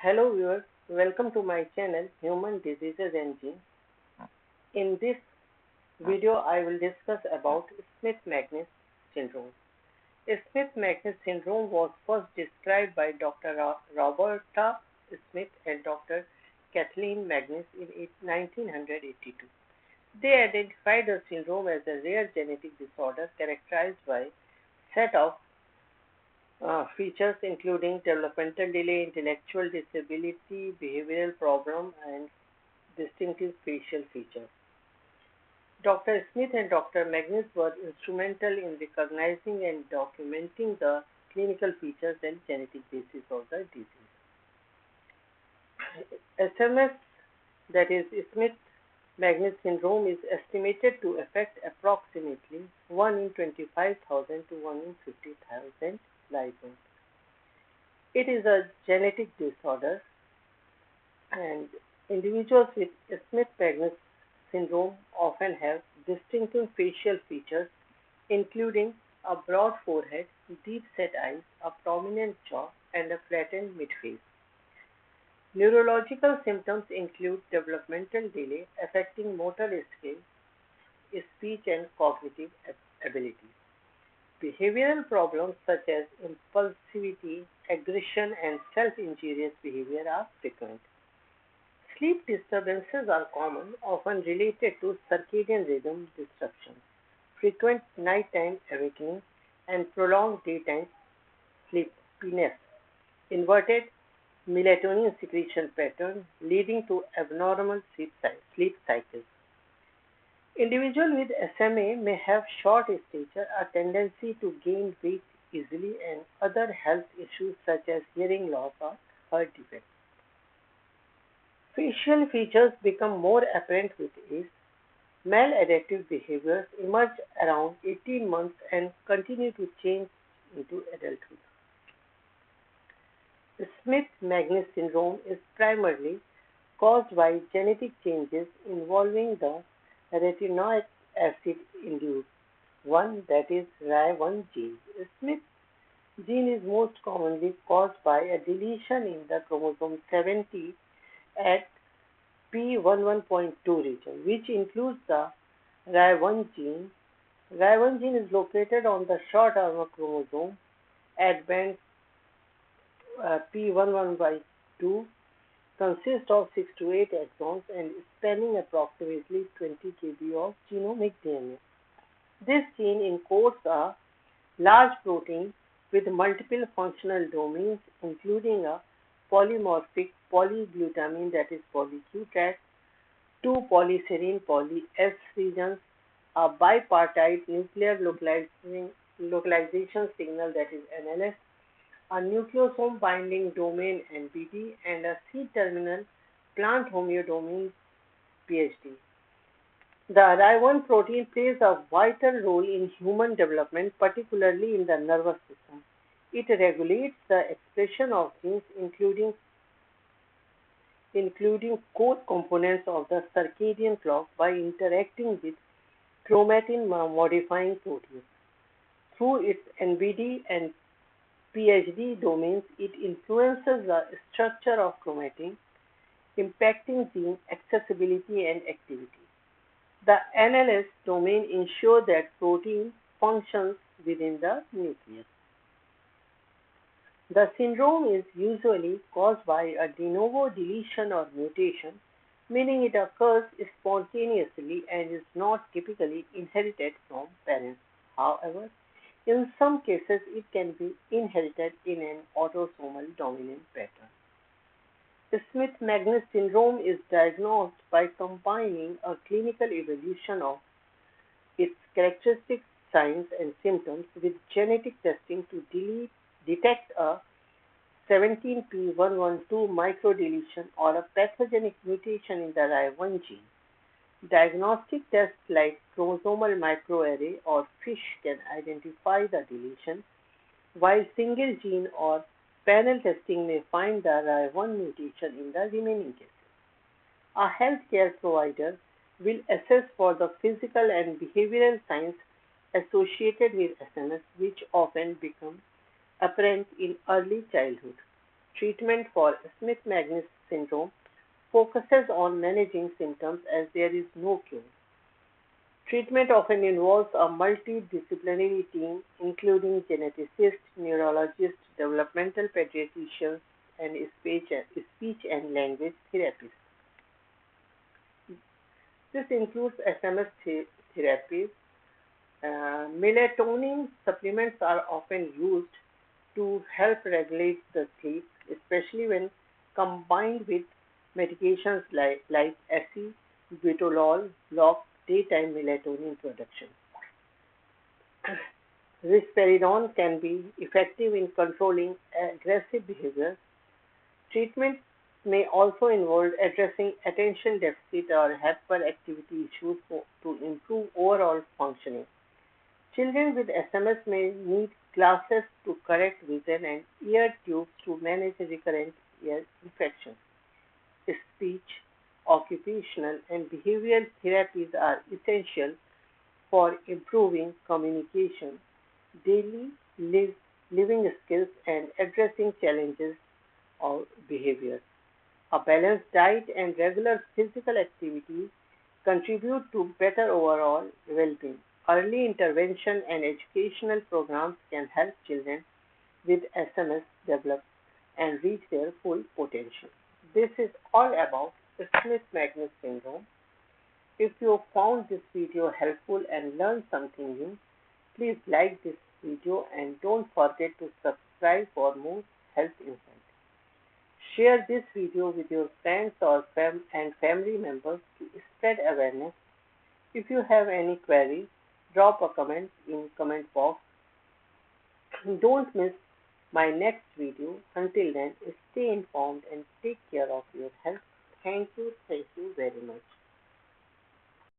Hello viewers, welcome to my channel Human Diseases and Genes. In this video, I will discuss about Smith-Magenis syndrome. Smith-Magenis syndrome was first described by Dr. Roberta Smith and Dr. Kathleen Magenis in 1982. They identified the syndrome as a rare genetic disorder characterized by a set of features including developmental delay, intellectual disability, behavioral problem, and distinctive facial features. Dr. Smith and Dr. Magenis were instrumental in recognizing and documenting the clinical features and genetic basis of the disease. SMS, that is Smith-Magenis syndrome, is estimated to affect approximately 1 in 25,000 to 1 in 50,000 lives. It is a genetic disorder, and individuals with Smith-Magenis syndrome often have distinctive facial features including a broad forehead, deep-set eyes, a prominent jaw, and a flattened midface. Neurological symptoms include developmental delay affecting motor skills, speech, and cognitive ability. Behavioral problems such as impulsivity, aggression, and self-injurious behavior are frequent. Sleep disturbances are common, often related to circadian rhythm disruptions, frequent nighttime awakening, and prolonged daytime sleepiness. Inverted melatonin secretion pattern leading to abnormal sleep cycles. Individuals with SMA may have short stature, a tendency to gain weight easily, and other health issues such as hearing loss or heart defects. Facial features become more apparent with age. Maladaptive behaviors emerge around 18 months and continue to change into adulthood. Smith-Magenis syndrome is primarily caused by genetic changes involving the retinoic acid induced one, that is RY1 gene. Smith gene is most commonly caused by a deletion in the chromosome 70 at P11.2 region, which includes the RY1 gene. RY1 gene is located on the short arm chromosome at band P11/2, consists of 6 to 8 exons and spanning approximately 20 kb of genomic DNA. This gene encodes a large protein with multiple functional domains, including a polymorphic polyglutamine, that is polyQ-TAC, 2 polyserine poly-S regions, a bipartite nuclear localization signal, that is NLS, a nucleosome binding domain NBD, and a C-terminal plant homeodomain PhD. The RY1 protein plays a vital role in human development, particularly in the nervous system. It regulates the expression of genes including core components of the circadian clock by interacting with chromatin modifying proteins. Through its NBD and PhD domains, it influences the structure of chromatin, impacting gene accessibility and activity. The NLS domain ensures that protein functions within the nucleus. The syndrome is usually caused by a de novo deletion or mutation, meaning it occurs spontaneously and is not typically inherited from parents. However, in some cases, it can be inherited in an autosomal dominant pattern. The Smith-Magenis syndrome is diagnosed by combining a clinical evaluation of its characteristic signs and symptoms with genetic testing to detect a 17p112 microdeletion or a pathogenic mutation in the RY1 gene. Diagnostic tests like chromosomal microarray or FISH can identify the deletion, while single gene or panel testing may find the RY1 mutation in the remaining cases. A healthcare provider will assess for the physical and behavioral signs associated with SMS, which often become apparent in early childhood. treatment for Smith-Magenis syndrome focuses on managing symptoms as there is no cure. Treatment often involves a multidisciplinary team including geneticists, neurologists, developmental pediatricians, and speech and language therapists. This includes SMS therapies. Melatonin supplements are often used to help regulate the sleep, especially when combined with medications like acebutolol block daytime melatonin production. Risperidone can be effective in controlling aggressive behavior. Treatment may also involve addressing attention deficit or hyperactivity issues to improve overall functioning. Children with SMS may need glasses to correct vision and ear tubes to manage recurrent ear infections. Speech, occupational, and behavioral therapies are essential for improving communication, daily living skills, and addressing challenges of behavior. A balanced diet and regular physical activity contribute to better overall well-being. Early intervention and educational programs can help children with SMS develop and reach their full potential. This is all about Smith-Magenis syndrome. If you found this video helpful and learned something new, please like this video and don't forget to subscribe for more health insights. Share this video with your friends or family members to spread awareness. If you have any queries, drop a comment in comment box. Don't miss my next video. Until then, stay informed and take care of your health. Thank you very much.